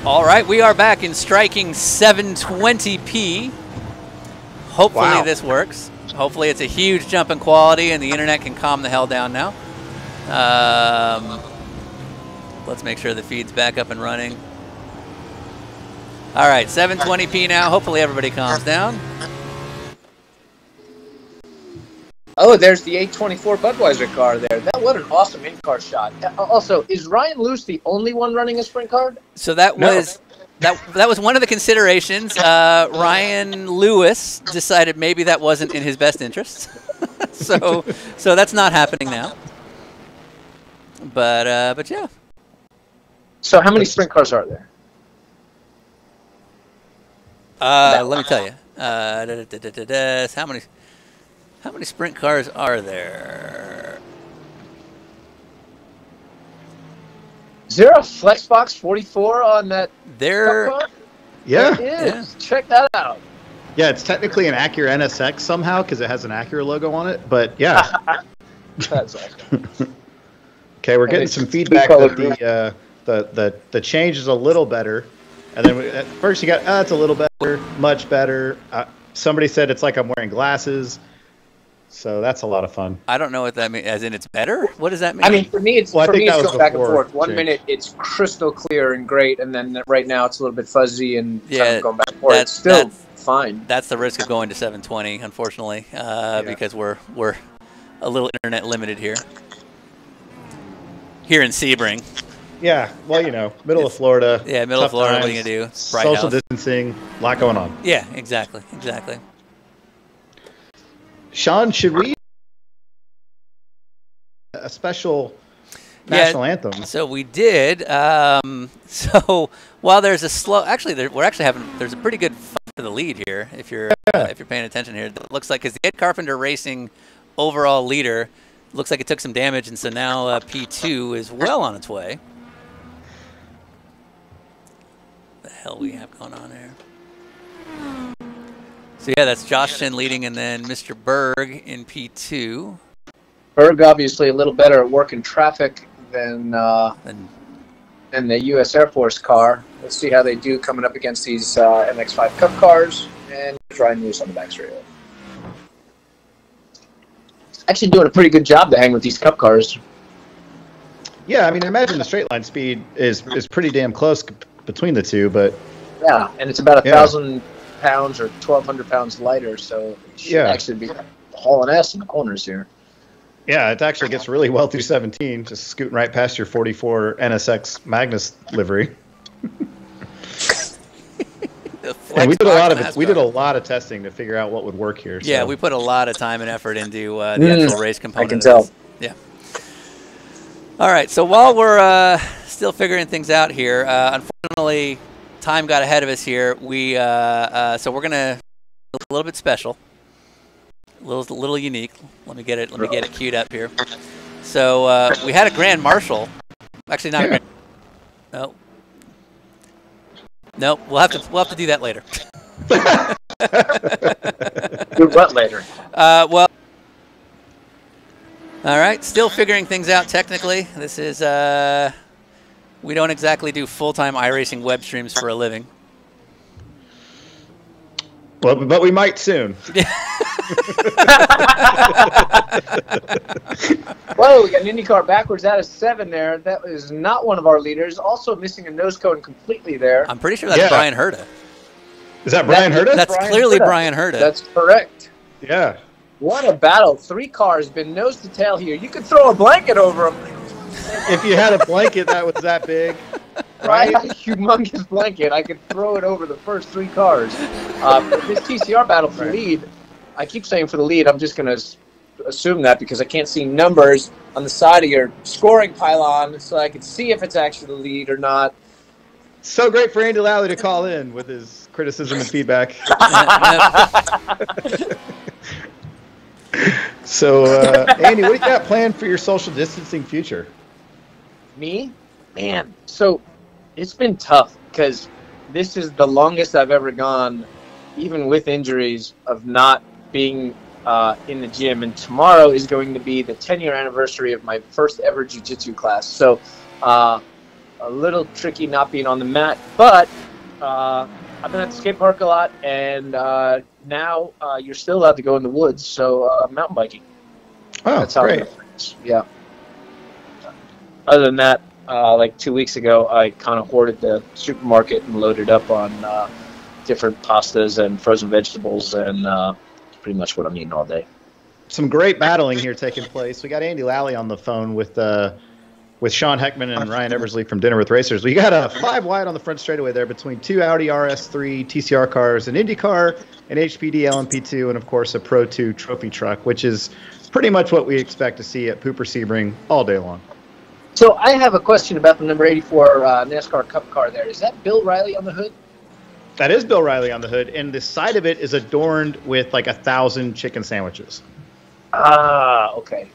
All right, we are back in striking 720p. Hopefully this works. Hopefully it's a huge jump in quality and the internet can calm the hell down now. Let's make sure the feed's back up and running. All right, 720p now. Hopefully everybody calms down. Oh, there's the 824 Budweiser car there. What an awesome in-car shot. Also, is Ryan Luce the only one running a sprint car? So that was that was one of the considerations. Ryan Lewis decided maybe that wasn't in his best interest. so that's not happening now. But yeah. So how many sprint cars are there? Let me tell you. How many sprint cars are there? Is there a Flexbox 44 on that? There. Yeah. It is. Yeah. Check that out. Yeah, it's technically an Acura NSX somehow because it has an Acura logo on it. But yeah. That's awesome. Okay, we're getting some feedback that the change is a little better. And then at first you got, it's a little better, much better. Somebody said it's like I'm wearing glasses. So that's a lot of fun. I don't know what that means. As in, it's better? What does that mean? I mean, for me, it's going back and forth. One change. minute it's crystal clear and great, and then right now it's a little bit fuzzy and kind of going back and forth. It's still fine. That's the risk of going to 720, unfortunately, because we're a little internet limited here. Here in Sebring. Yeah, well, you know, middle of Florida. Yeah, middle of Florida. What are you gonna do? Social distancing, a lot going on. Yeah, exactly. Sean, should we a special national anthem? So we did. So while there's a slow, there's a pretty good fight for the lead here. If you're paying attention here, it looks like because the Ed Carpenter Racing overall leader looks like it took some damage, and so now P2 is well on its way. What the hell we have going on here? So yeah, that's Josh Chen leading, and then Mr. Berg in P2. Berg obviously a little better at working traffic than the U.S. Air Force car. Let's see how they do coming up against these MX-5 Cup cars, and Ryan Lewis on the back straight. Actually doing a pretty good job to hang with these Cup cars. Yeah, I mean, I imagine the straight line speed is pretty damn close between the two, but yeah, and it's about 1,000 pounds or 1,200 pounds lighter, so it should actually be hauling ass in the corners here. Yeah, it actually gets really well through 17, just scooting right past your 44 NSX Magnus livery. And we did a lot of testing to figure out what would work here. Yeah, we put a lot of time and effort into the actual race component. I can tell. Yeah. All right, so while we're still figuring things out here, unfortunately, time got ahead of us here. So we're gonna a little bit special, a little unique. Let me get it queued up here. So we had a grand marshal. Actually, not a grand. No, we'll have to do that later. Do what later? Well. All right, still figuring things out technically. This is, we don't exactly do full-time iRacing web streams for a living. Well, but we might soon. Whoa, we got an IndyCar backwards out of 7 there. That was not one of our leaders. Also missing a nose cone completely there. I'm pretty sure that's Brian Herta. Is that Brian Herta? That's clearly Brian Herta. That's correct. Yeah. What a battle. 3 cars been nose to tail here. You could throw a blanket over them. If you had a blanket that was that big. Right? A humongous blanket. I could throw it over the first 3 cars. This TCR battle for the lead, I keep saying for the lead. I'm just going to assume that because I can't see numbers on the side of your scoring pylon so I can see if it's actually the lead or not. So great for Andy Lally to call in with his criticism and feedback. So, Andy, what do you got planned for your social distancing future? Me? Man, so it's been tough because this is the longest I've ever gone, even with injuries, of not being in the gym. And tomorrow is going to be the 10-year anniversary of my first ever jiu-jitsu class. So a little tricky not being on the mat, but I've been at the skate park a lot, and now you're still allowed to go in the woods, so mountain biking. Oh, that's how great. Yeah. Other than that, like 2 weeks ago, I kind of hoarded the supermarket and loaded up on different pastas and frozen vegetables, and pretty much what I'm eating all day. Some great battling here taking place. We got Andy Lally on the phone with Sean Heckman and Ryan Eversley from Dinner with Racers. We got a 5 wide on the front straightaway there between 2 Audi RS3 TCR cars, an Indy car, an HPD LMP2, and of course a Pro 2 trophy truck, which is pretty much what we expect to see at Pooper Sebring all day long. So I have a question about the number 84 NASCAR Cup car there. Is that Bill Riley on the hood? That is Bill Riley on the hood, and the side of it is adorned with like 1,000 chicken sandwiches. Ah, okay.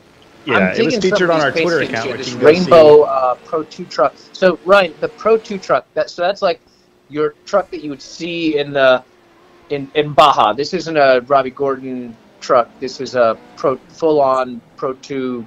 Yeah, it was featured on our Twitter account. This rainbow Pro 2 truck. So Ryan, the Pro 2 truck. That's like your truck that you would see in Baja. This isn't a Robbie Gordon truck. This is a full-on Pro 2.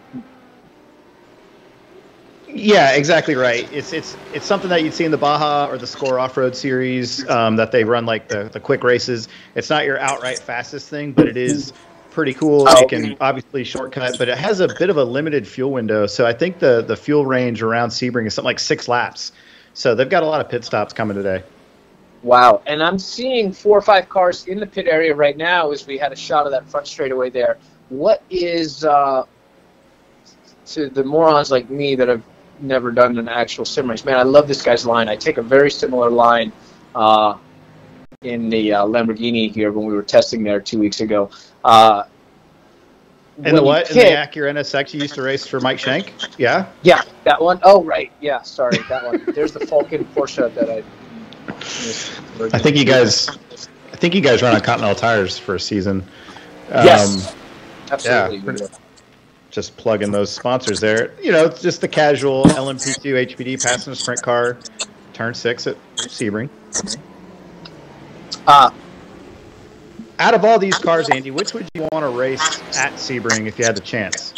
Yeah, exactly right. It's something that you'd see in the Baja or the Score Off-Road Series that they run like the quick races. It's not your outright fastest thing, but it is pretty cool. It can obviously shortcut, but it has a bit of a limited fuel window. So I think the fuel range around Sebring is something like 6 laps. So they've got a lot of pit stops coming today. Wow. And I'm seeing 4 or 5 cars in the pit area right now as we had a shot of that front straightaway there. What is, to the morons like me that have never done an actual sim race, man, I love this guy's line. I take a very similar line in the Lamborghini here when we were testing there 2 weeks ago. And the what? In the Acura NSX you used to race for Mike Shank? Yeah? Yeah, that one. Oh, right. Yeah, sorry, that one. There's the Falcon Porsche that I think you guys run on Continental tires for a season. Yes. Absolutely. Yeah. Just plug in those sponsors there. You know, it's just the casual LMP2 HPD passenger sprint car, turn 6 at Sebring. Out of all these cars, Andy, which would you want to race at Sebring if you had the chance?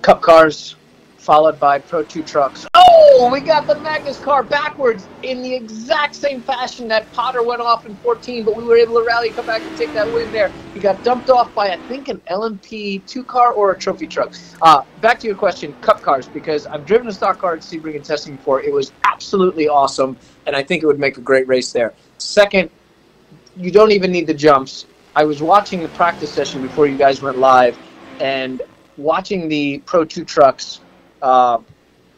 Cup cars, followed by Pro 2 trucks. Oh, we got the Magnus car backwards in the exact same fashion that Potter went off in 14, but we were able to rally, come back and take that win there. He got dumped off by, I think, an LMP2 car or a trophy truck. Back to your question, Cup cars, because I've driven a stock car at Sebring and testing before. It was absolutely awesome, and I think it would make a great race there. Second, you don't even need the jumps. I was watching the practice session before you guys went live, and watching the Pro 2 trucks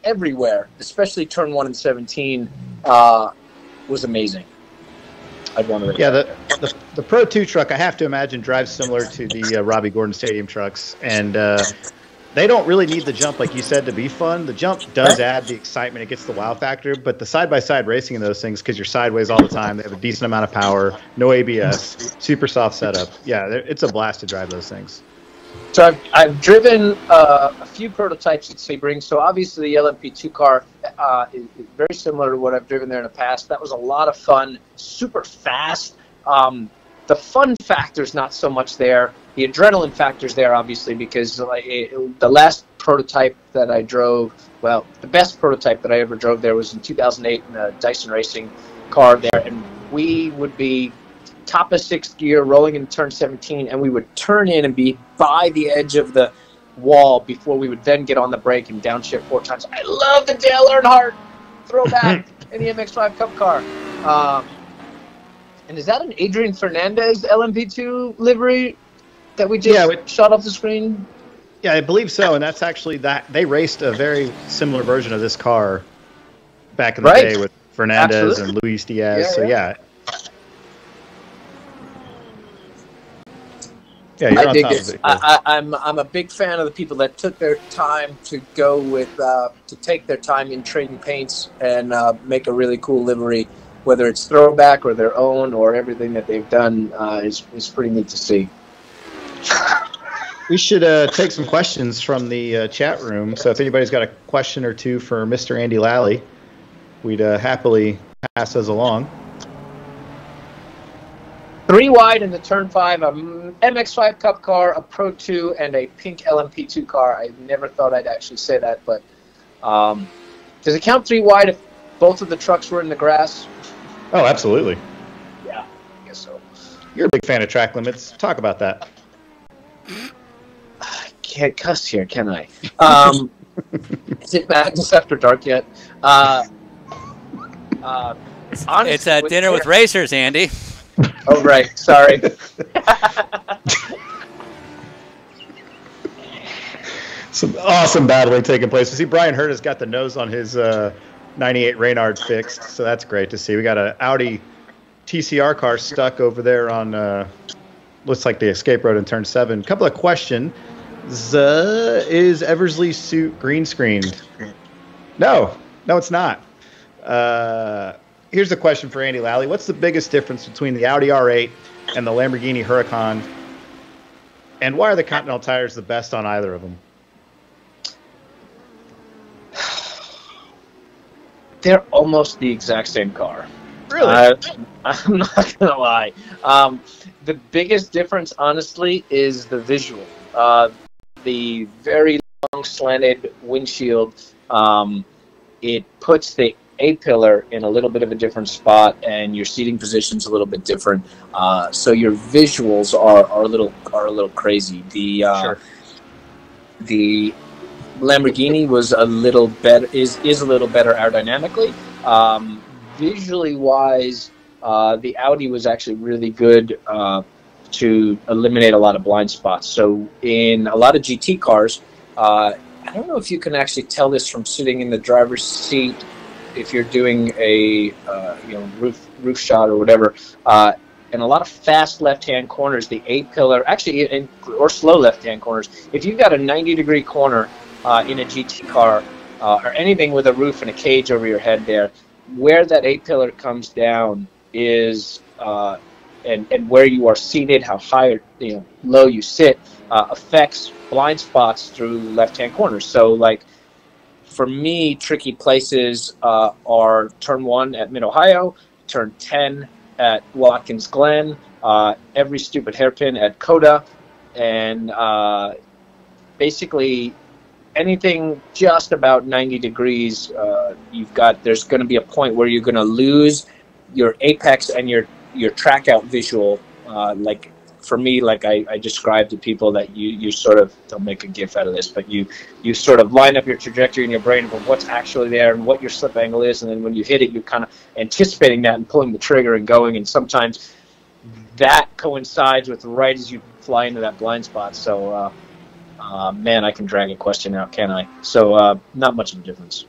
everywhere, especially turn 1 and 17, was amazing. I'd want to race. Yeah, the Pro 2 truck, I have to imagine, drives similar to the Robbie Gordon Stadium trucks, and they don't really need the jump, like you said, to be fun. The jump does add the excitement. It gets the wow factor. But the side-by-side racing in those things, because you're sideways all the time, they have a decent amount of power, no ABS, super soft setup. Yeah, it's a blast to drive those things. So I've driven a few prototypes at Sebring. So obviously the LMP2 car is very similar to what I've driven there in the past. That was a lot of fun, super fast. The fun factor's not so much there. The adrenaline factor's there, obviously, because the last prototype that I drove, well, the best prototype that I ever drove there was in 2008 in a Dyson Racing car there, and we would be top of 6th gear, rolling into turn 17, and we would turn in and be by the edge of the wall before we would then get on the brake and downshift 4 times. I love the Dale Earnhardt throwback in the MX-5 Cup car. And is that an Adrian Fernandez LMP2 livery that we just shot off the screen? Yeah, I believe so, and that's actually that. They raced a very similar version of this car back in the day with Fernandez and Luis Diaz. Yeah. Yeah, you're I on dig top it. of it. I'm a big fan of the people that took their time to go with to take their time in trading paints and make a really cool livery, whether it's throwback or their own or everything that they've done is pretty neat to see. We should take some questions from the chat room. So if anybody's got a question or two for Mr. Andy Lally, we'd happily pass those along. 3 wide in the turn 5, a MX-5 Cup car, a Pro 2, and a pink LMP2 car. I never thought I'd actually say that, but Does it count 3 wide if both of the trucks were in the grass? Oh, absolutely. Yeah, I guess so. You're a big fan of track limits. Talk about that. I can't cuss here, can I? Is it Madness After Dark yet? Honestly, It's a dinner with racers, Andy. Oh, right. Sorry. Some awesome battling taking place. You see, Brian Hurt has got the nose on his 98 Reynard fixed, so that's great to see. We got an Audi TCR car stuck over there on, looks like the escape road in turn 7. Couple of questions. Is Eversley's suit green screened? No, it's not. Here's a question for Andy Lally. What's the biggest difference between the Audi R8 and the Lamborghini Huracan? And why are the Continental tires the best on either of them? They're almost the exact same car. Really? I'm not going to lie. The biggest difference, honestly, is the visual. The very long slanted windshield, it puts the A-pillar in a little bit of a different spot, and your seating position's a little bit different. So your visuals are a little crazy. Sure. The Lamborghini was a little better, is a little better aerodynamically. Visually wise, the Audi was actually really good to eliminate a lot of blind spots. So in a lot of GT cars, I don't know if you can actually tell this from sitting in the driver's seat if you're doing a roof shot or whatever. In a lot of fast left-hand corners, the A-pillar, actually, or slow left-hand corners, if you've got a 90-degree corner in a GT car or anything with a roof and a cage over your head there, where that A-pillar comes down is, and where you are seated, how high or low you sit, affects blind spots through left-hand corners. So, like, for me, tricky places are turn 1 at Mid-Ohio, turn 10 at Watkins Glen, every stupid hairpin at Coda, and basically anything just about 90 degrees, there's going to be a point where you're going to lose your apex and your track out visual. Like for me, like I described to people that you sort of, don't make a gif out of this, but you sort of line up your trajectory in your brain for what's actually there and what your slip angle is, and then when you hit it, you're kind of anticipating that and pulling the trigger and going, and sometimes that coincides with right as you fly into that blind spot. So man, I can drag a question out, can I? So not much of a difference.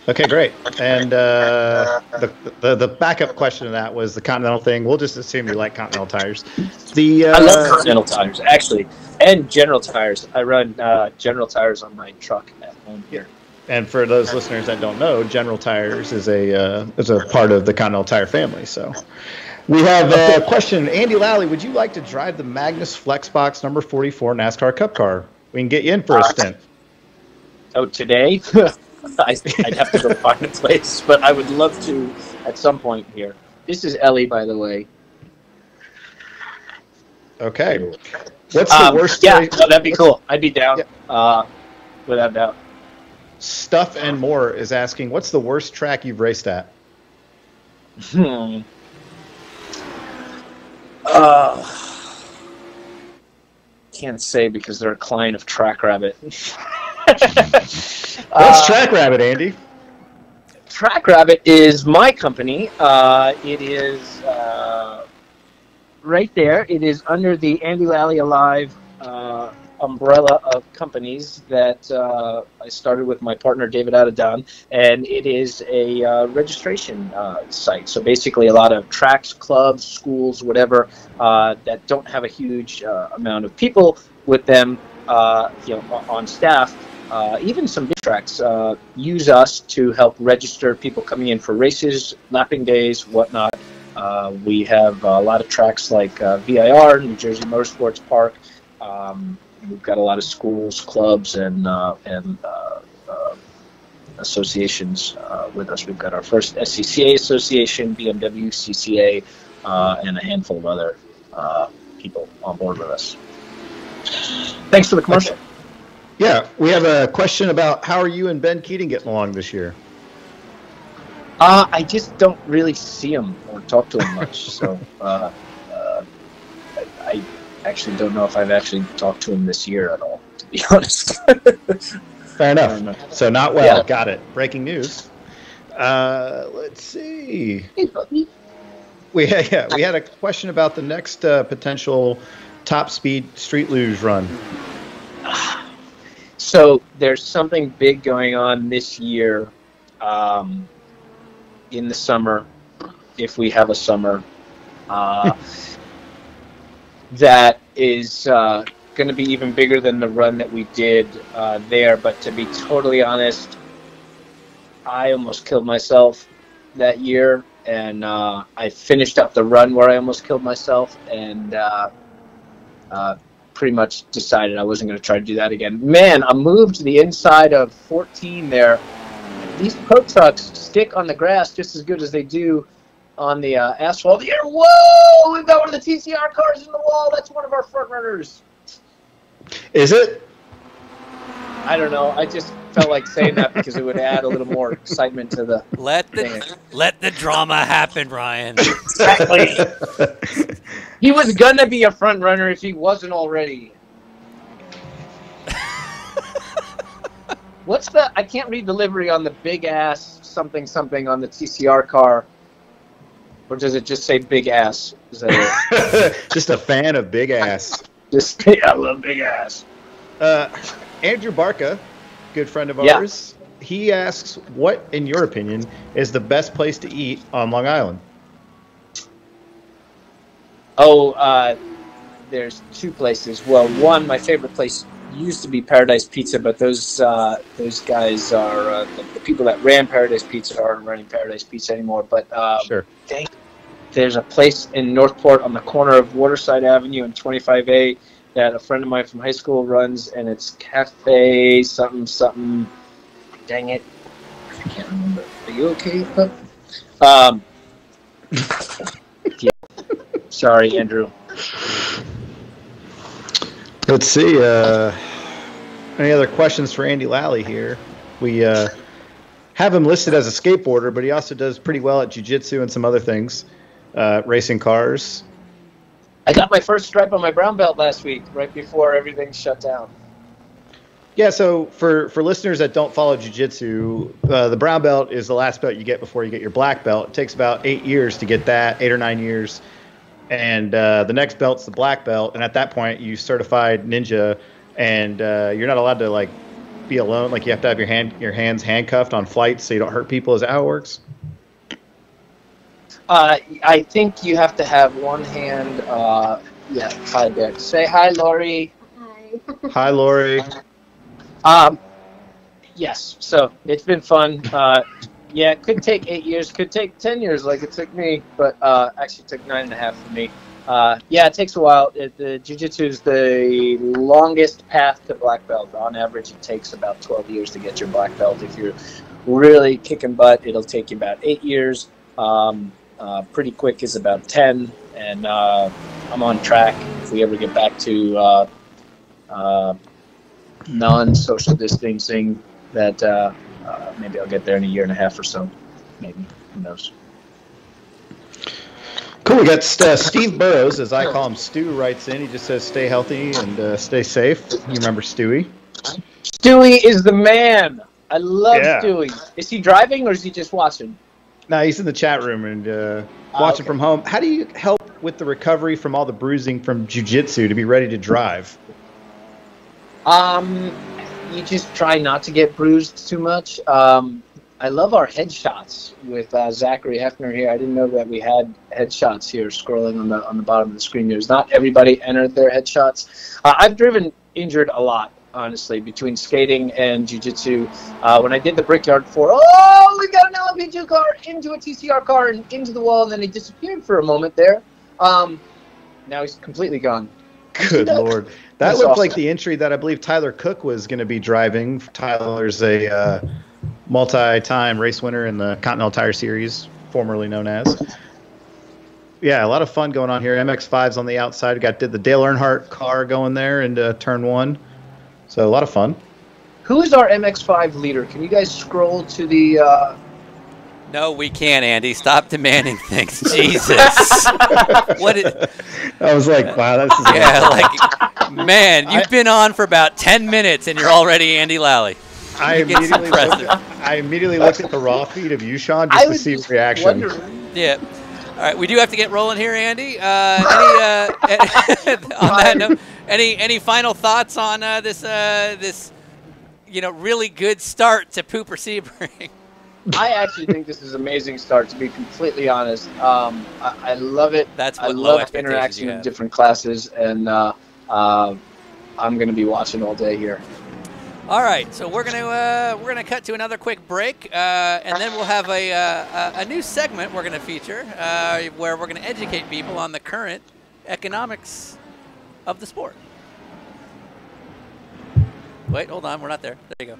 Okay, great. And the backup question to that was the Continental thing. We'll just assume you like Continental tires. I love Continental tires, actually, and General tires. I run General tires on my truck at home here. And for those listeners that don't know, General Tires is a part of the Continental Tire family. So we have a question. Andy Lally, would you like to drive the Magnus Flexbox number 44 NASCAR Cup car? We can get you in for a stint. Oh, today? I'd have to go find a place, but I would love to at some point here. This is Ellie, by the way. Okay. What's the worst? Yeah, no, that'd be cool. I'd be down, without doubt. Stuff and More is asking, what's the worst track you've raced at? Can't say because they're a client of Track Rabbit. What's Track Rabbit, Andy? Track Rabbit is my company. It is right there. It is under the Andy Lally Alive umbrella of companies that I started with my partner David Adadon, and it is a registration site. So basically a lot of tracks, clubs, schools, whatever, that don't have a huge amount of people with them on staff. Even some big tracks use us to help register people coming in for races, lapping days, whatnot. We have a lot of tracks like VIR, New Jersey Motorsports Park. We've got a lot of schools, clubs, and associations with us. We've got our first SCCA association, BMW CCA, and a handful of other people on board with us. Thanks for the commercial. Yeah, we have a question about how are you and Ben Keating getting along this year? I just don't really see him or talk to him much, so I actually don't know if I've actually talked to him this year at all, to be honest. Fair enough. So not well. Yeah. Got it. Breaking news. Let's see. Hey, buddy. We had a question about the next potential top speed street luge run. So there's something big going on this year in the summer, if we have a summer, that is going to be even bigger than the run that we did there. But to be totally honest, I almost killed myself that year, and I finished up the run where I almost killed myself, and pretty much decided I wasn't going to try to do that again. Man, a move to the inside of 14 there. These pro trucks stick on the grass just as good as they do on the asphalt here. Whoa! We've got one of the TCR cars in the wall. That's one of our front runners. Is it? I don't know. I just felt like saying that because it would add a little more excitement to the let the drama happen, Ryan. Exactly. He was gonna be a front runner if he wasn't already. What's the? I can't read the livery on the big ass something something on the TCR car, or does it just say big ass? Is that it? Just a fan of big ass. I love big ass. Andrew Barca, good friend of ours, he asks, what, in your opinion, is the best place to eat on Long Island? Oh, there's two places. Well, one, my favorite place used to be Paradise Pizza, but those guys are the people that ran Paradise Pizza aren't running Paradise Pizza anymore. But sure. There's a place in Northport on the corner of Waterside Avenue and 25A that a friend of mine from high school runs, and it's Cafe something something. Dang it, I can't remember. Are you okay, pup? Yeah. Sorry, Andrew. Let's see. Any other questions for Andy Lally here? We have him listed as a skateboarder, but he also does pretty well at jiu-jitsu and some other things, racing cars. I got my first stripe on my brown belt last week, right before everything shut down. Yeah, so for listeners that don't follow jiu-jitsu, the brown belt is the last belt you get before you get your black belt. It takes about 8 years to get that, 8 or 9 years. And the next belt's the black belt, and at that point you certified ninja, and you're not allowed to like be alone. Like you have to have your hands handcuffed on flights so you don't hurt people. Is that how it works? I think you have to have one hand. Yeah, hi there. Say hi, Lori. Hi. Hi, Lori. Yes. So it's been fun. Yeah, it could take 8 years, could take 10 years like it took me, but actually it took 9.5 for me. Yeah, it takes a while. The jiu-jitsu is the longest path to black belt. On average, it takes about 12 years to get your black belt. If you're really kicking butt, it'll take you about 8 years. Pretty quick is about 10, and I'm on track. If we ever get back to non-social distancing, that maybe I'll get there in a 1.5 years or so. Maybe. Who knows? Cool. We got Steve Burrows, as I call him. Stu writes in. He just says, stay healthy and stay safe. You remember Stewie? Stewie is the man. I love Stewie. Is he driving or is he just watching? No, he's in the chat room and watching from home. How do you help with the recovery from all the bruising from jiu-jitsu to be ready to drive? You just try not to get bruised too much. I love our headshots with Zachary Heckman here. I didn't know that we had headshots here scrolling on the bottom of the screen. There's not everybody entered their headshots. I've driven injured a lot, honestly, between skating and jiu-jitsu. When I did the Brickyard 4, we got an LMP2 car into a TCR car and into the wall, and then he disappeared for a moment there. Now he's completely gone. Good Lord. That looked like the entry that I believe Tyler Cook was going to be driving. Tyler's a multi-time race winner in the Continental Tire Series, formerly known as. Yeah, a lot of fun going on here. MX-5's on the outside. Did the Dale Earnhardt car going there into turn 1. So a lot of fun. Who is our MX-5 leader? Can you guys scroll to the... No, we can't, Andy. Stop demanding things. Jesus. I was like, wow, this is... Yeah, like, man, you've been on for about 10 minutes and you're already Andy Lally. I immediately looked at the raw feed of you, Sean, just to see reaction. Wondering. Yeah. All right, we do have to get rolling here, Andy. On that note, any final thoughts on this really good start to Pooper Sebring? I actually think this is an amazing start, to be completely honest. I love it. That's what I low love interaction in different classes, and I'm going to be watching all day here. All right, so we're gonna cut to another quick break, and then we'll have a new segment we're gonna feature where we're gonna educate people on the current economics of the sport. Wait, hold on, we're not there. There you go.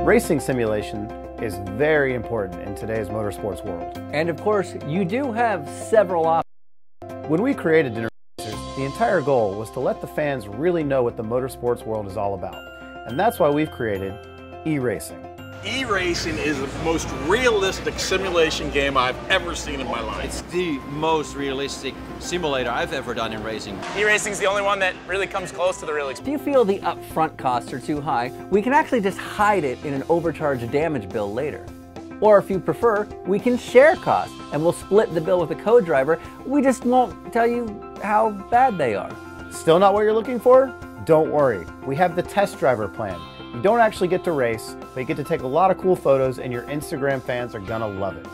Racing simulation is very important in today's motorsports world. And of course, you do have several options. When we created Dinner Racers, the entire goal was to let the fans really know what the motorsports world is all about. And that's why we've created e-racing. E-racing is the most realistic simulation game I've ever seen in my life. It's the most realistic simulator I've ever done in racing. E-racing is the only one that really comes close to the real experience. If you feel the upfront costs are too high, we can actually just hide it in an overcharged damage bill later. Or if you prefer, we can share costs and we'll split the bill with the co-driver. We just won't tell you how bad they are. Still not what you're looking for? Don't worry, we have the test driver plan. You don't actually get to race, but you get to take a lot of cool photos and your Instagram fans are gonna love it.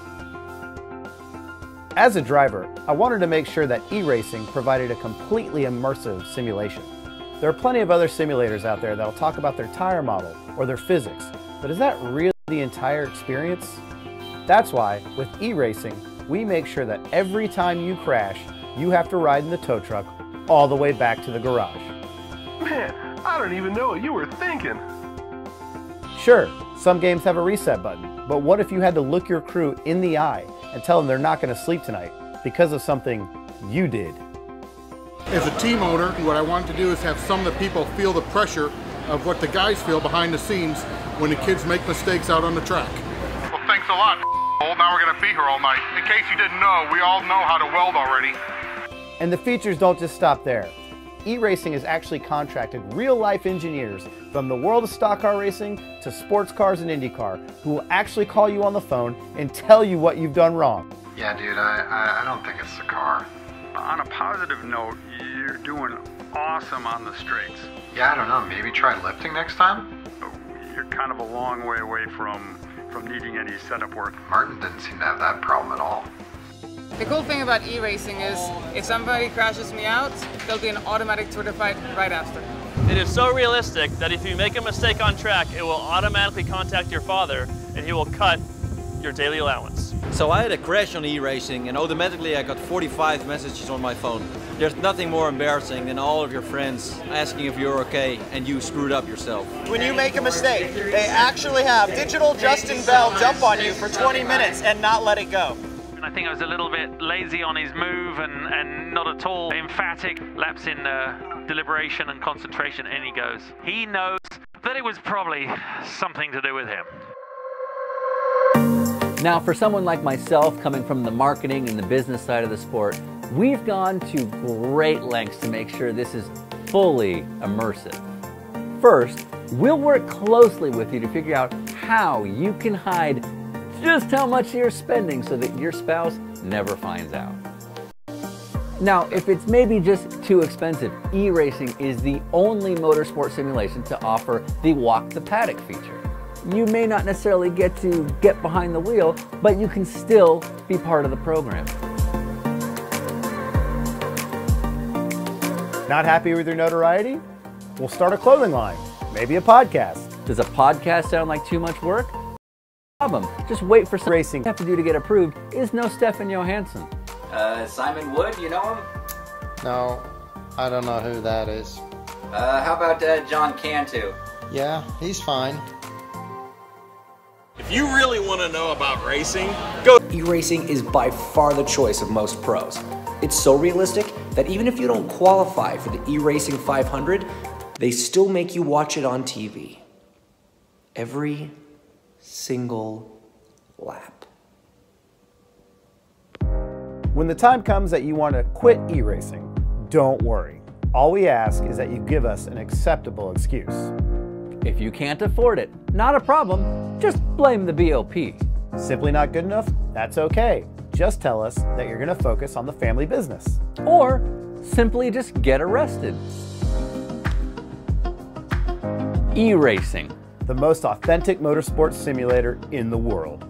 As a driver, I wanted to make sure that e-racing provided a completely immersive simulation. There are plenty of other simulators out there that'll talk about their tire model or their physics, but is that really the entire experience? That's why, with e-racing, we make sure that every time you crash, you have to ride in the tow truck all the way back to the garage. Man, I don't even know what you were thinking. Sure, some games have a reset button, but what if you had to look your crew in the eye and tell them they're not going to sleep tonight because of something you did? As a team owner, what I want to do is have some of the people feel the pressure of what the guys feel behind the scenes when the kids make mistakes out on the track. Well, thanks a lot, now we're going to be here all night. In case you didn't know, we all know how to weld already. And the features don't just stop there. E-racing has actually contracted real-life engineers from the world of stock car racing to sports cars and IndyCar who will actually call you on the phone and tell you what you've done wrong. Yeah, dude, I don't think it's the car. On a positive note, you're doing awesome on the straights. Yeah, I don't know, maybe try lifting next time? You're kind of a long way away from needing any setup work. Martin didn't seem to have that problem at all. The cool thing about e-racing is if somebody crashes me out, there'll be an automatic Twitter fight right after. It is so realistic that if you make a mistake on track, it will automatically contact your father and he will cut your daily allowance. So I had a crash on e-racing and automatically I got 45 messages on my phone. There's nothing more embarrassing than all of your friends asking if you're okay and you screwed up yourself. When you make a mistake, they actually have digital Justin Bell jump on you for 20 minutes and not let it go. I think I was a little bit lazy on his move and not at all emphatic. Lapse in deliberation and concentration, and he goes. He knows that it was probably something to do with him. Now, for someone like myself, coming from the marketing and the business side of the sport, we've gone to great lengths to make sure this is fully immersive. First, we'll work closely with you to figure out how you can hide just how much you're spending so that your spouse never finds out. Now, if it's maybe just too expensive, e-racing is the only motorsport simulation to offer the walk the paddock feature. You may not necessarily get to get behind the wheel, but you can still be part of the program. Not happy with your notoriety? We'll start a clothing line, maybe a podcast. Does a podcast sound like too much work? Problem. Just wait for some racing. What you have to do to get approved is no Stefan Johansson. Simon Wood, you know him? No, I don't know who that is. How about John Cantu? Yeah, he's fine. If you really want to know about racing, go e-racing is by far the choice of most pros. It's so realistic that even if you don't qualify for the e-racing 500, they still make you watch it on TV. Every single lap. When the time comes that you want to quit e-racing, don't worry. All we ask is that you give us an acceptable excuse. If you can't afford it, not a problem. Just blame the BOP. Simply not good enough? That's okay. Just tell us that you're going to focus on the family business. Or simply just get arrested. E-racing. The most authentic motorsports simulator in the world.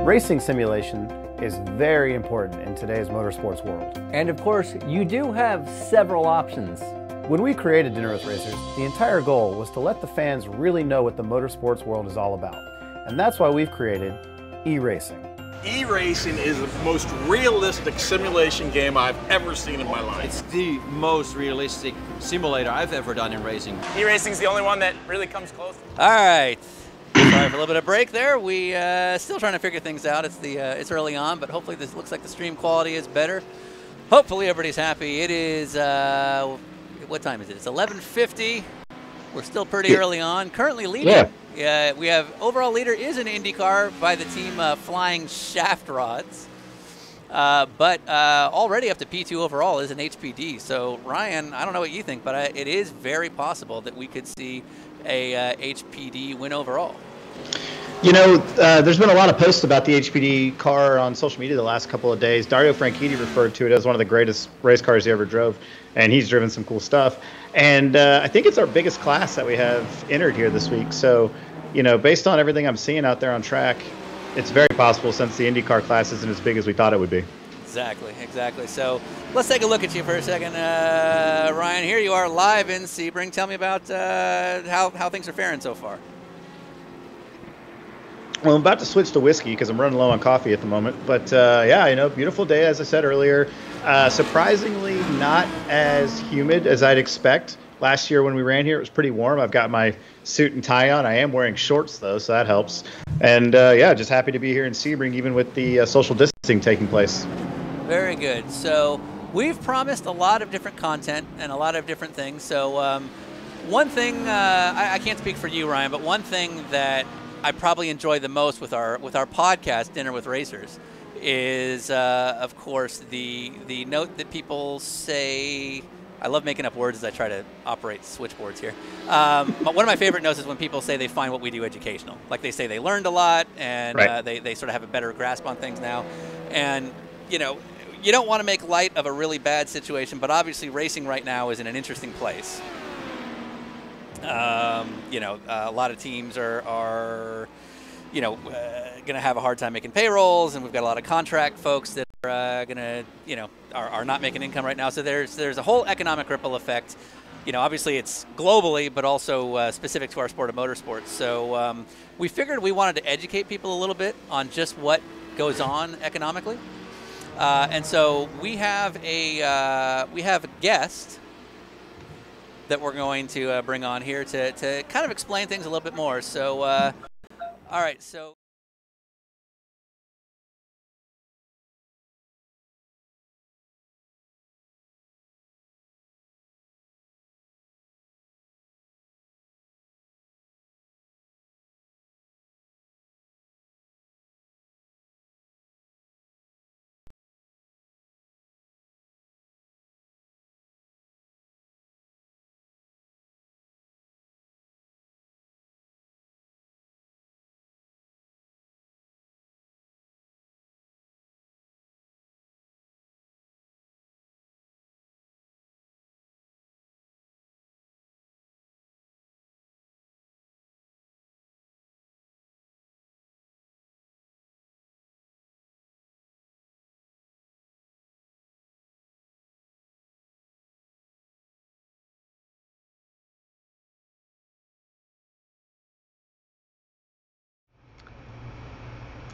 Racing simulation is very important in today's motorsports world. And of course, you do have several options. When we created Dinner with Racers, the entire goal was to let the fans really know what the motorsports world is all about. And that's why we've created e-racing. E-racing is the most realistic simulation game I've ever seen in my life. It's the most realistic simulator I've ever done in racing. E-racing's the only one that really comes close. All right. Sorry for a little bit of break there. We still trying to figure things out. It's early on, but hopefully this looks like the stream quality is better. Hopefully everybody's happy. It is what time is it? It's 11:50. We're still pretty early on. Currently leading. Yeah. We have overall leader is an IndyCar by the team Flying Shaft Rods. But already up to P2 overall is an HPD. So Ryan, I don't know what you think, but it is very possible that we could see a HPD win overall. You know, there's been a lot of posts about the HPD car on social media the last couple of days. Dario Franchitti referred to it as one of the greatest race cars he ever drove, and he's driven some cool stuff. And I think it's our biggest class that we have entered here this week. So, you know, based on everything I'm seeing out there on track, it's very possible since the IndyCar class isn't as big as we thought it would be. Exactly. So let's take a look at you for a second. Ryan, here you are live in Sebring. Tell me about how things are faring so far. Well, I'm about to switch to whiskey because I'm running low on coffee at the moment. But yeah, you know, beautiful day, as I said earlier. Surprisingly, not as humid as I'd expect. Last year when we ran here, it was pretty warm. I've got my suit and tie on. I am wearing shorts, though, so that helps. And yeah, just happy to be here in Sebring, even with the social distancing taking place. Very good. So we've promised a lot of different content and a lot of different things. So one thing, I can't speak for you, Ryan, but one thing that I probably enjoy the most with our podcast, Dinner with Racers, is of course the note that people say. I love making up words as I try to operate switchboards here. But one of my favorite notes is when people say they find what we do educational. Like they say they learned a lot and right. They sort of have a better grasp on things now. And, you know, you don't want to make light of a really bad situation, but obviously racing right now is in an interesting place. You know, a lot of teams are you know, going to have a hard time making payrolls, and we've got a lot of contract folks that are going to, you know, are not making income right now. So there's a whole economic ripple effect. You know, obviously it's globally, but also specific to our sport of motorsports. So we figured we wanted to educate people a little bit on just what goes on economically. And so we have a guest that we're going to bring on here to kind of explain things a little bit more. So, all right, so.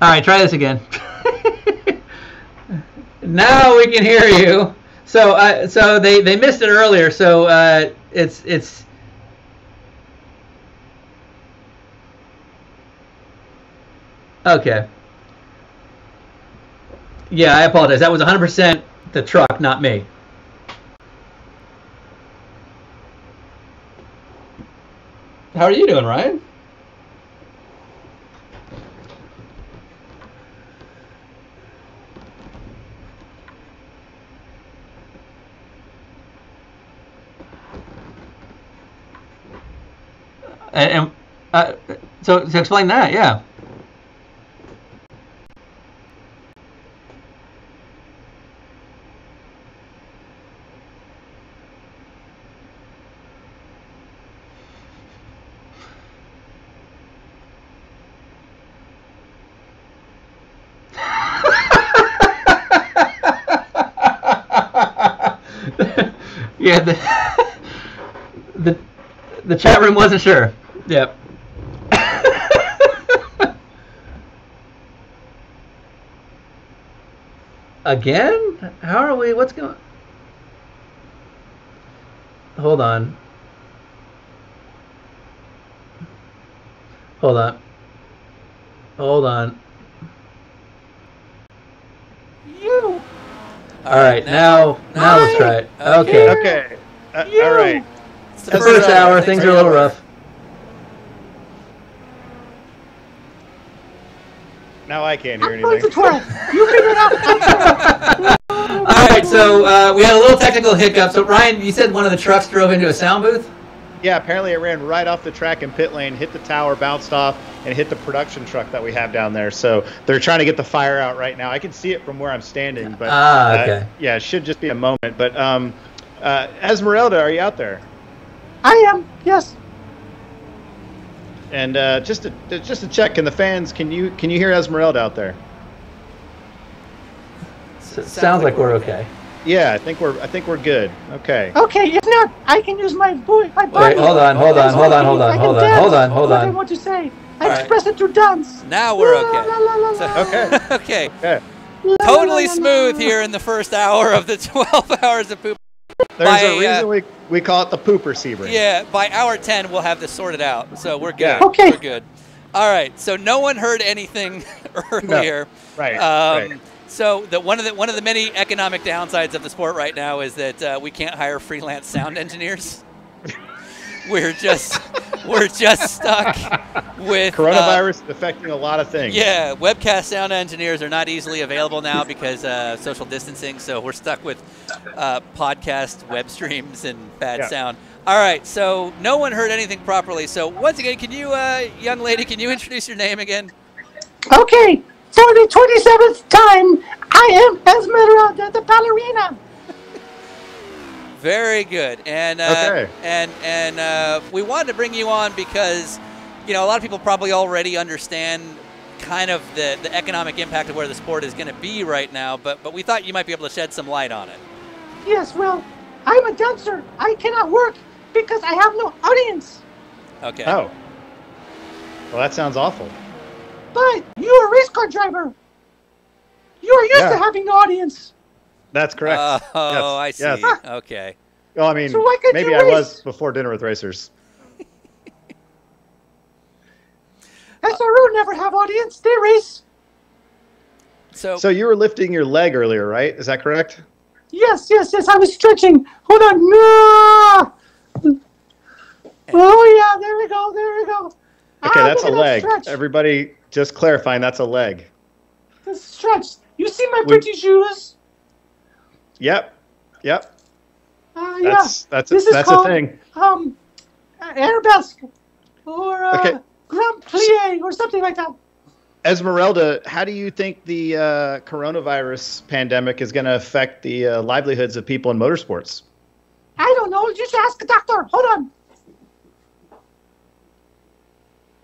All right, try this again. Now we can hear you. So so they missed it earlier. So it's okay. Yeah, I apologize. That was 100% the truck, not me. How are you doing, Ryan? And so explain that, yeah. Yeah, the chat room wasn't sure. Yep. Again? How are we? What's going? Hold on. Hold on. Hold on. You. All right, now let's try it. Okay. Okay. All right. It's the first hour. Things are a little rough. Now I can't hear I'm going anything. to 12. You figure it out. All right, so we had a little technical hiccup. So Ryan, you said one of the trucks drove into a sound booth? Yeah, apparently it ran right off the track in pit lane, hit the tower, bounced off, and hit the production truck that we have down there. So they're trying to get the fire out right now. I can see it from where I'm standing, but okay. Yeah, it should just be a moment. But Esmeralda, are you out there? I am. Yes. And just to check, can the fans can you hear Esmeralda out there? Sounds like we're okay. Yeah, I think we're good. Okay. Okay, if not, I can use my body. Wait, hold on. What I want to say. I express it through dance. Now we're okay. Okay. Okay. Totally smooth here in the first hour of the 12 hours of poop. There's a reason we call it the pooper Sebring. Yeah, by hour 10 we'll have this sorted out, so we're good. Yeah. Okay. We're good. All right. So no one heard anything earlier. No. Right. So one of the many economic downsides of the sport right now is that we can't hire freelance sound engineers. We're just stuck with coronavirus affecting a lot of things. Yeah, webcast sound engineers are not easily available now because social distancing. So we're stuck with podcast web streams and bad sound. All right, so no one heard anything properly. So once again, can you, young lady, can you introduce your name again? Okay, for the 27th time, I am Esmeralda, the ballerina. Very good, and we wanted to bring you on because, a lot of people probably already understand kind of the economic impact of where the sport is going to be right now, but we thought you might be able to shed some light on it. Yes, well, I'm a dancer. I cannot work because I have no audience. Okay. Oh. Well, that sounds awful. But you're a race car driver. You're used to having no audience. That's correct. Oh, I see. Yes. Okay. Well, I mean, so why couldn't maybe you I race? was before Dinner with Racers. SRO never have audience. They race. So you were lifting your leg earlier, right? Is that correct? Yes. I was stretching. Hold on. No. Oh, yeah. There we go. Okay, that's a leg. Stretch. Everybody just clarifying, that's a leg. The stretch. You see my pretty shoes? Yep. Yeah. That's this is a called, thing. Arabesque or Grand Plie or something like that. Esmeralda, how do you think the coronavirus pandemic is going to affect the livelihoods of people in motorsports? I don't know. You should ask the doctor. Hold on.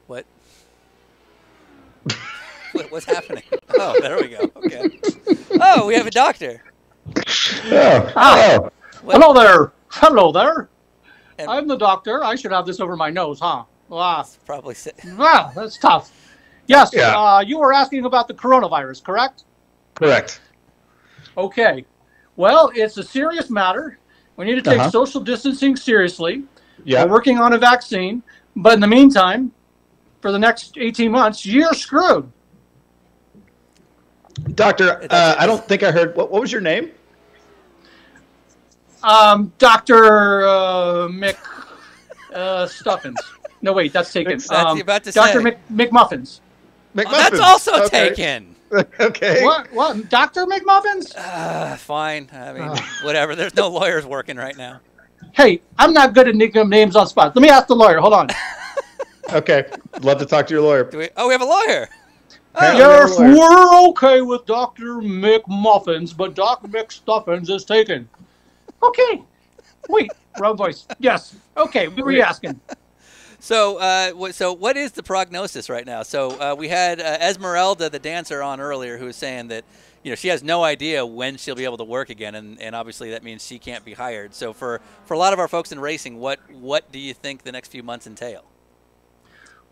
What? What's happening? Oh, there we go. Okay. Oh, we have a doctor. Oh. Hello there. I'm the doctor. I should have this over my nose, huh? Wow. Probably. Wow, that's tough. Yes, Yeah. you were asking about the coronavirus, correct? Correct. Okay. Well, it's a serious matter. We need to take social distancing seriously. Yeah. We're working on a vaccine. But in the meantime, for the next 18 months, you're screwed. Doctor, I don't think I heard. What was your name? Dr. Mick Stuffins. No, wait, that's taken. That's you about to Dr. say. McMuffins. Oh, that's also taken. Okay. What? Dr. McMuffins? Fine. I mean, whatever. There's no lawyers working right now. Hey, I'm not good at nickname names on spot. Let me ask the lawyer. Hold on. Okay. Love to talk to your lawyer. We have a lawyer. Yes, we're okay with Dr. McMuffins, but Dr. McStuffins is taken. Okay. Wait, wrong voice. Yes. Okay, what were you asking? So what is the prognosis right now? So we had Esmeralda, the dancer, on earlier, who was saying that she has no idea when she'll be able to work again, and obviously that means she can't be hired. So for a lot of our folks in racing, what do you think the next few months entail?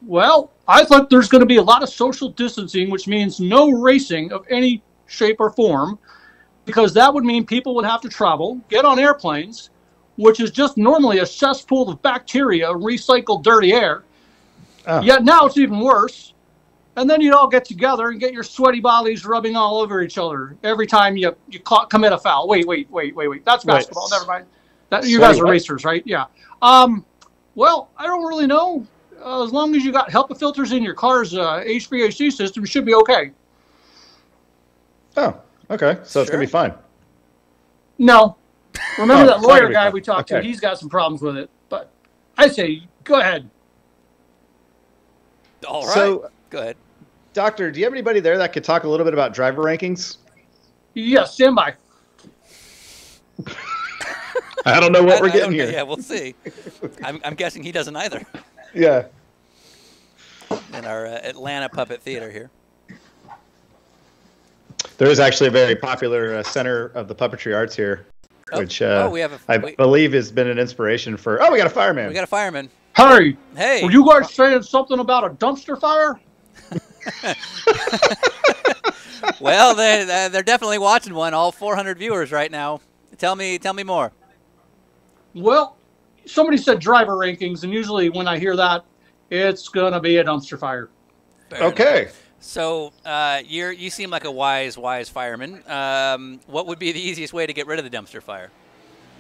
Well, I thought there's going to be a lot of social distancing, which means no racing of any shape or form, because that would mean people would have to travel, get on airplanes, which is just normally a cesspool of bacteria, recycled dirty air. Yet now it's even worse. And then you'd all get together and get your sweaty bodies rubbing all over each other every time you commit a foul. Wait. That's basketball. Never mind. You guys are racers, right? Yeah. Well, I don't really know. As long as you got HEPA filters in your car's HVAC system, you should be okay. Oh, okay. So it's going to be fine. No. Remember that lawyer guy we talked to? He's got some problems with it. But I say, go ahead. All right. So, go ahead. Doctor, do you have anybody there that could talk a little bit about driver rankings? Yes, stand by. I don't know what we're getting here. Yeah, we'll see. I'm guessing he doesn't either. Yeah. In our Atlanta Puppet Theater here. There is actually a very popular center of the puppetry arts here, which I believe has been an inspiration for. Oh, we got a fireman. We got a fireman. Hey, were you guys saying something about a dumpster fire? Well, they're definitely watching one. All 400 viewers right now. Tell me more. Well, somebody said driver rankings, and usually when I hear that, it's gonna be a dumpster fire. Okay. So you seem like a wise fireman. What would be the easiest way to get rid of the dumpster fire?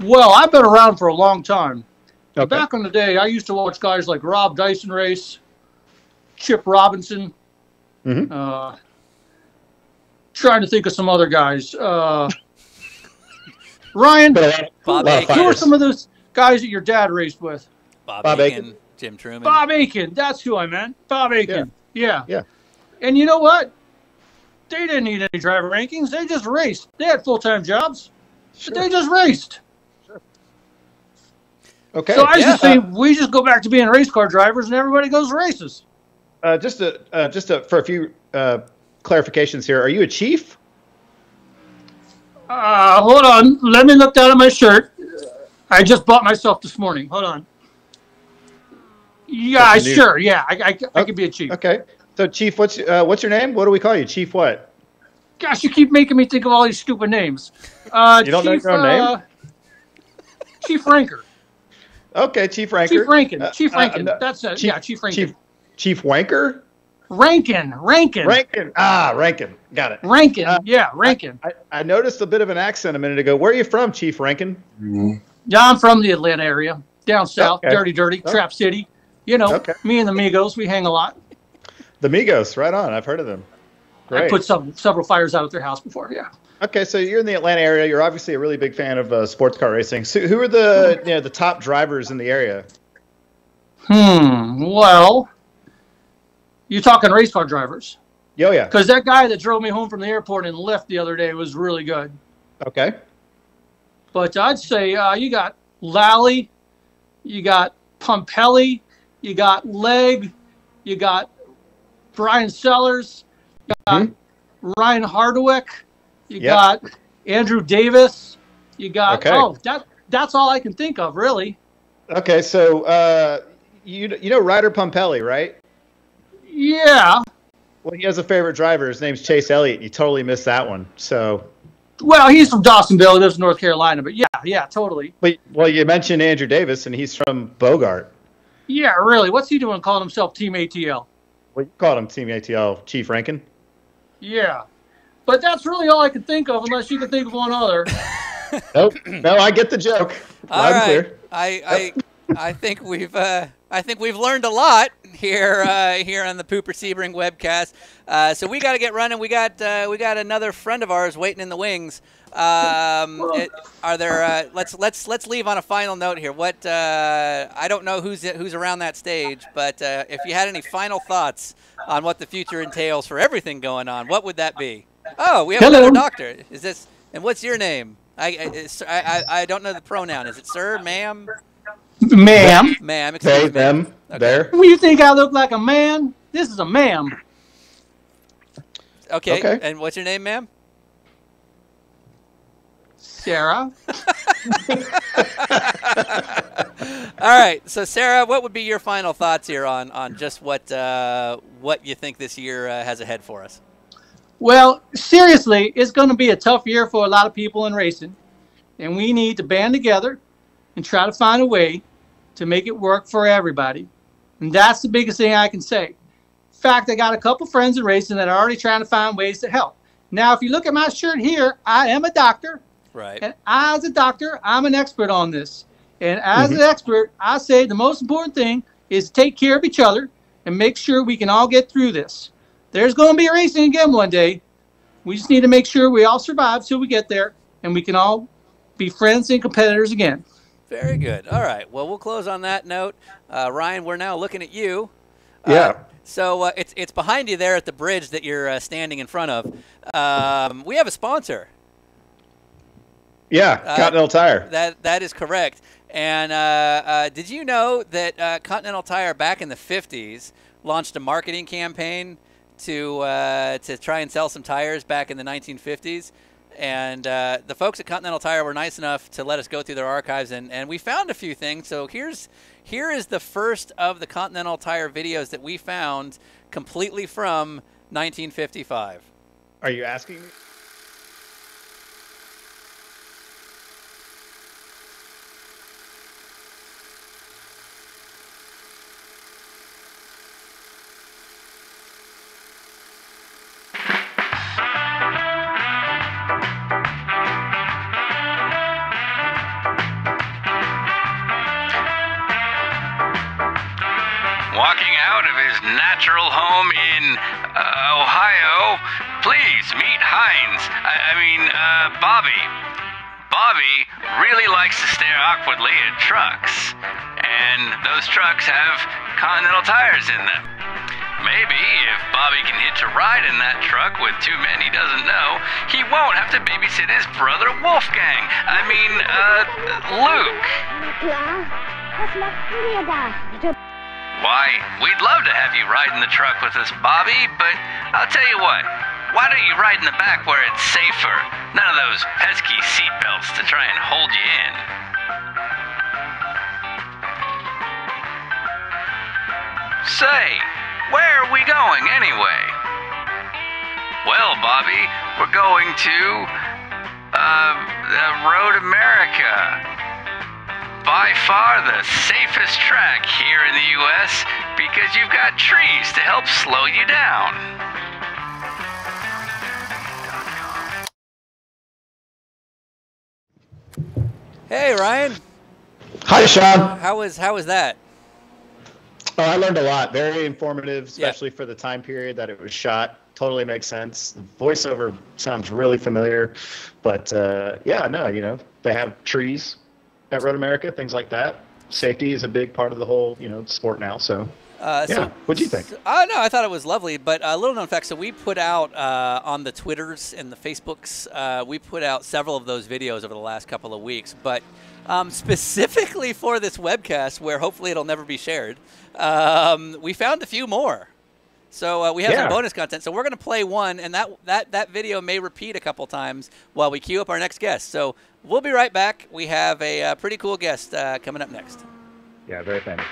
Well, I've been around for a long time. Okay. Back in the day, I used to watch guys like Rob Dyson race, Chip Robinson. Trying to think of some other guys. Ryan, Bob who are some of those guys that your dad raced with? Bob Aiken, Jim Truman. Bob Aiken, that's who I meant. Bob Aiken. Yeah. And you know what? They didn't need any driver rankings. They just raced. They had full-time jobs. But they just raced. Okay. So I just say we just go back to being race car drivers, and everybody goes races. Just for a few clarifications here. Are you a chief? Hold on. Let me look down at my shirt. I just bought myself this morning. Hold on. Yeah, sure. Yeah, I could be a chief. Okay. So, Chief, what's your name? What do we call you? Chief what? Gosh, you keep making me think of all these stupid names. You don't know your own name? Chief Ranker. Okay, Chief Ranker. Chief Rankin. Chief Rankin. That's it. Yeah, Chief Rankin. Chief Wanker? Rankin. Ah, Rankin. Got it. Rankin. Rankin. I noticed a bit of an accent a minute ago. Where are you from, Chief Rankin? Yeah, I'm from the Atlanta area. Down south. Okay. Dirty. Trap City. You know, me and the Migos, we hang a lot. The Migos, right on. I've heard of them. Great. I put several fires out at their house before, yeah. Okay, so you're in the Atlanta area. You're obviously a really big fan of sports car racing. So who are the top drivers in the area? Well, you're talking race car drivers. Oh, yeah. Because that guy that drove me home from the airport in Lyft the other day was really good. Okay. But I'd say you got Lally, you got Pumpelly, you got Legg, you got Brian Sellers, you got Ryan Hardwick, you got Andrew Davis, you got that's all I can think of, really. Okay, so you know Ryder Pumpelly, right? Yeah. Well, he has a favorite driver. His name's Chase Elliott. You totally missed that one. So. Well, he's from Dawsonville. He lives in North Carolina. But yeah, totally. But well, you mentioned Andrew Davis, and he's from Bogart. Yeah, really. What's he doing calling himself Team ATL? Well, you called him Team ATL, Chief Rankin. Yeah. But that's really all I can think of, unless you can think of one other. Nope. No, I get the joke. All right. Clear. I think we've learned a lot here on the Pooper Sebring webcast. So we got to get running. We got another friend of ours waiting in the wings. Let's leave on a final note here. What I don't know who's around that stage, but if you had any final thoughts on what the future entails for everything going on, what would that be? Oh, we have another doctor. Is this? And what's your name? I don't know the pronoun. Is it sir, ma'am? Ma'am. Ma'am. Excuse me. Them. Okay. There. Well, you think I look like a man? This is a ma'am. Okay. And what's your name, ma'am? Sarah. All right. So, Sarah, what would be your final thoughts here on just what you think this year has ahead for us? Well, seriously, it's going to be a tough year for a lot of people in racing, and we need to band together and try to find a way to make it work for everybody. And that's the biggest thing I can say. In fact, I got a couple friends in racing that are already trying to find ways to help. Now, if you look at my shirt here, I am a doctor. Right. And as a doctor, I'm an expert on this. And as an expert, I say the most important thing is take care of each other and make sure we can all get through this. There's going to be racing again one day. We just need to make sure we all survive till we get there, and we can all be friends and competitors again. Very good. All right. Well, we'll close on that note. Ryan, we're now looking at you. Yeah. So it's behind you there at the bridge that you're standing in front of. We have a sponsor. Yeah, Continental Tire. That is correct. And did you know that Continental Tire back in the 50s launched a marketing campaign to try and sell some tires back in the 1950s? And the folks at Continental Tire were nice enough to let us go through their archives, and we found a few things. So here is the first of the Continental Tire videos that we found completely from 1955. Are you asking me? Walking out of his natural home in Ohio, please meet Hines. Bobby. Bobby really likes to stare awkwardly at trucks, and those trucks have Continental tires in them. Maybe if Bobby can hitch a ride in that truck with two men he doesn't know, he won't have to babysit his brother Wolfgang. Luke. Why, we'd love to have you ride in the truck with us, Bobby, but I'll tell you what, why don't you ride in the back where it's safer? None of those pesky seatbelts to try and hold you in. Say, where are we going anyway? Well, Bobby, we're going to, Road America. By far the safest track here in the U.S. because you've got trees to help slow you down. Hey, Ryan. Hi, Sean. How was that? Oh, I learned a lot. Very informative, especially for the time period that it was shot. Totally makes sense. The voiceover sounds really familiar, but they have trees at Road America, things like that. Safety is a big part of the whole, sport now. So, what'd you think? No, I thought it was lovely. But a little known fact: so we put out on the Twitters and the Facebooks, we put out several of those videos over the last couple of weeks. But specifically for this webcast, where hopefully it'll never be shared, we found a few more. So we have some bonus content. So we're going to play one, and that video may repeat a couple times while we queue up our next guest. So we'll be right back. We have a pretty cool guest coming up next. Yeah, very famous.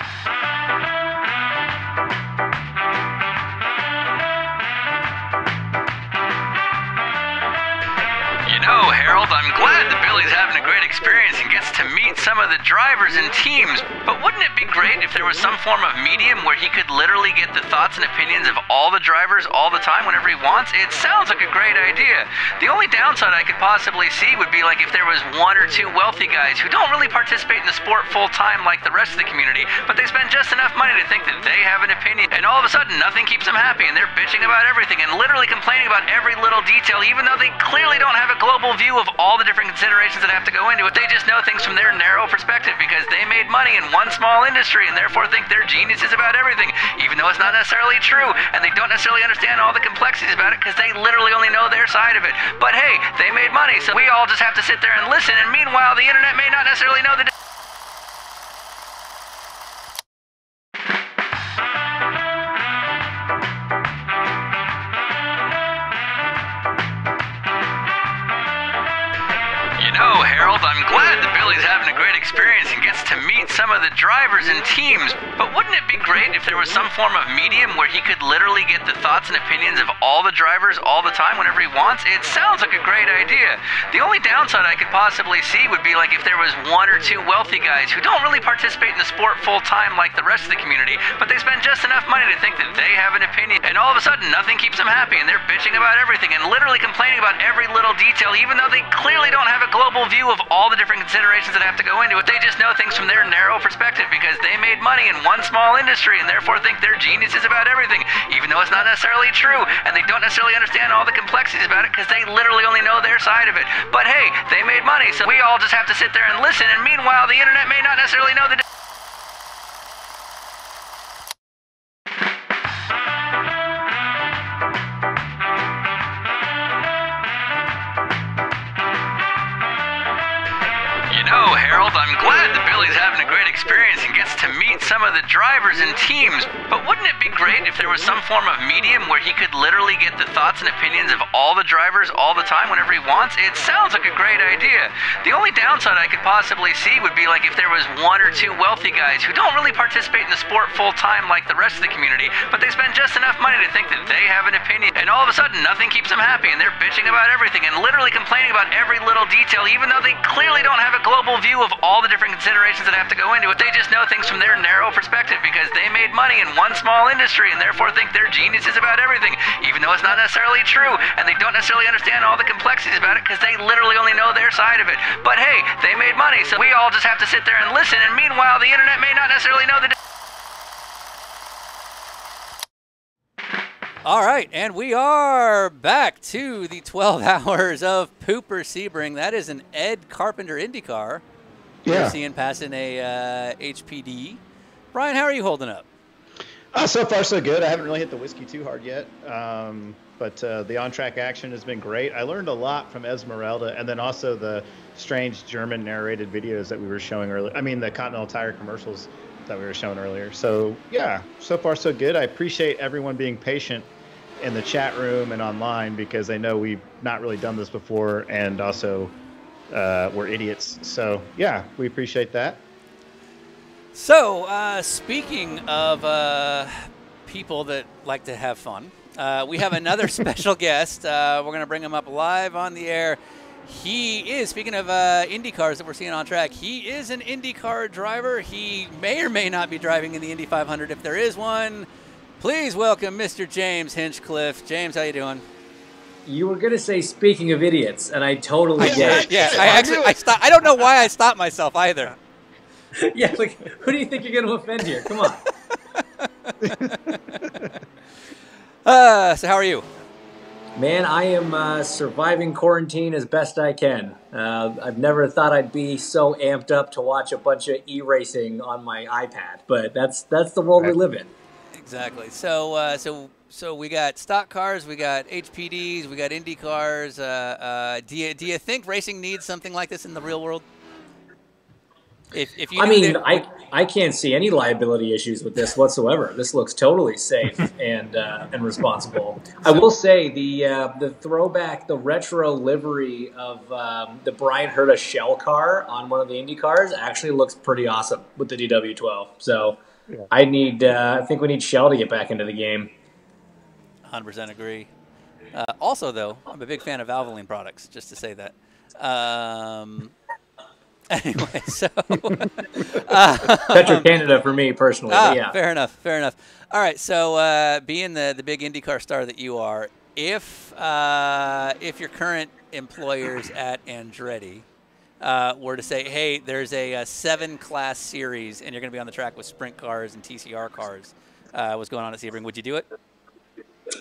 Harold, I'm glad that Billy's having a great experience and gets to meet some of the drivers and teams, but wouldn't it be great if there was some form of medium where he could literally get the thoughts and opinions of all the drivers all the time whenever he wants? It sounds like a great idea. The only downside I could possibly see would be like if there was one or two wealthy guys who don't really participate in the sport full time like the rest of the community, but they spend just enough money to think that they have an opinion, and all of a sudden nothing keeps them happy and they're bitching about everything and literally complaining about every little detail, even though they clearly don't have a global view of all the different considerations that have to go into it. They just know things from their narrow perspective because they made money in one small industry and therefore think they're geniuses about everything, even though it's not necessarily true, and they don't necessarily understand all the complexities about it because they literally only know their side of it. But hey, they made money, so we all just have to sit there and listen, and meanwhile the internet may not necessarily know the Harold, I'm glad that Billy's having a great experience and gets to meet some of the drivers and teams, but wouldn't it be great if there was some form of medium where he could literally get the thoughts and opinions of all the drivers all the time whenever he wants? It sounds like a great idea. The only downside I could possibly see would be like if there was one or two wealthy guys who don't really participate in the sport full time like the rest of the community, but they spend just enough money to think that they have an opinion, and all of a sudden nothing keeps them happy and they're bitching about everything and literally complaining about every little detail, even though they clearly don't have a global view of all the different considerations that have to go into it. They just know things from their narrow perspective because they made money in one small industry and therefore think they're geniuses about everything, even though it's not necessarily true, and they don't necessarily understand all the complexities about it because they literally only know their side of it. But hey, they made money, so we all just have to sit there and listen, and meanwhile the internet may not necessarily know the Harold, I'm glad that Billy's having a great experience and gets to meet some of the drivers and teams, but wouldn't it be great if there was some form of medium where he could literally get the thoughts and opinions of all the drivers all the time whenever he wants? It sounds like a great idea. The only downside I could possibly see would be like if there was one or two wealthy guys who don't really participate in the sport full time like the rest of the community, but they spend just enough money to think that they have an opinion, and all of a sudden nothing keeps them happy and they're bitching about everything and literally complaining about every little detail, even though they clearly don't have a global view of all the different considerations that have to go into it. They just know things from their narrow perspective because they made money in one small industry and therefore think they're geniuses about everything, even though it's not necessarily true, and they don't necessarily understand all the complexities about it because they literally only know their side of it. But hey, they made money, so we all just have to sit there and listen, and meanwhile the internet may not necessarily know the All right, and we are back to the 12 hours of Pooper Sebring. That is an Ed Carpenter IndyCar. Yeah. We're seeing passing a HPD. Brian, how are you holding up? So far, so good. I haven't really hit the whiskey too hard yet, but the on-track action has been great. I learned a lot from Esmeralda, and then also the strange German narrated videos that we were showing earlier. I mean, the Continental Tire commercials that we were showing earlier. So, yeah, so far, so good. I appreciate everyone being patient in the chat room and online because they know we've not really done this before, and also we're idiots. So, yeah, we appreciate that. So, speaking of people that like to have fun, we have another special guest. We're going to bring him up live on the air. He is, speaking of IndyCars that we're seeing on track, he is an IndyCar driver. He may or may not be driving in the Indy 500 if there is one. Please welcome Mr. James Hinchcliffe. James, how you doing? You were going to say, speaking of idiots, and I totally get it. Yeah, I don't know why I stopped myself either. Yeah, like, who do you think you're going to offend here? Come on. So how are you? Man, I am surviving quarantine as best I can. I've never thought I'd be so amped up to watch a bunch of e-racing on my iPad, but that's the world we live in. Exactly. So we got stock cars, we got HPDs, we got Indy cars. Do you think racing needs something like this in the real world? If you, I mean, I can't see any liability issues with this whatsoever. This looks totally safe and responsible. I will say the throwback, the retro livery of the Brian Herta shell car on one of the Indy cars actually looks pretty awesome with the DW12. So yeah. I think we need Shell to get back into the game. 100% agree. Also, though, I'm a big fan of Valvoline products, just to say that. Anyway, so Petro Canada for me personally. But yeah, fair enough. Fair enough. All right, so being the big IndyCar star that you are, if your current employers at Andretti were to say, hey, there's a 7-class series and you're going to be on the track with sprint cars and TCR cars, what's going on at Sebring, would you do it?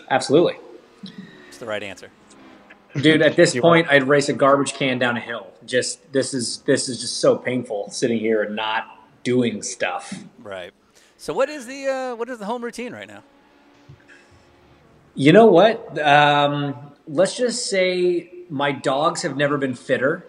absolutely. It's the right answer. Dude, at this point, I'd race a garbage can down a hill. Just this is just so painful sitting here and not doing stuff. Right. So what is the home routine right now? You know what? Let's just say my dogs have never been fitter.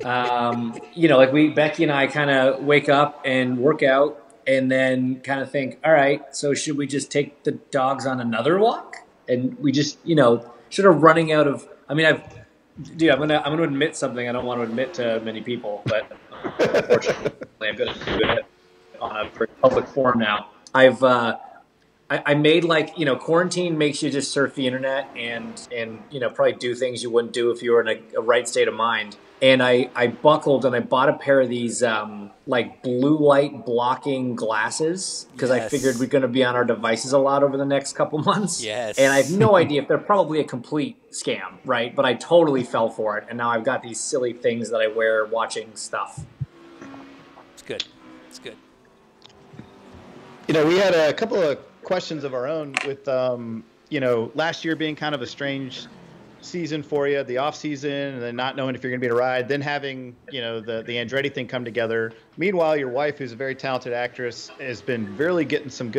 Like Becky and I kind of wake up and work out and then kind of think, all right, so should we just take the dogs on another walk? And we just, sort of running out of, I'm going to admit something I don't want to admit to many people, but unfortunately I'm going to do it on a public forum now. I made quarantine makes you just surf the internet and probably do things you wouldn't do if you were in a right state of mind. And I buckled and I bought a pair of these blue light blocking glasses because I figured we're going to be on our devices a lot over the next couple months. Yes. And I have no idea if they're probably a complete scam, right? But I totally fell for it. And now I've got these silly things that I wear watching stuff. It's good. It's good. We had a couple of questions of our own with, last year being kind of a strange season for you, the off season, and then not knowing if you're going to be able to ride, then having, the Andretti thing come together. Meanwhile, your wife, who's a very talented actress, has been really getting some good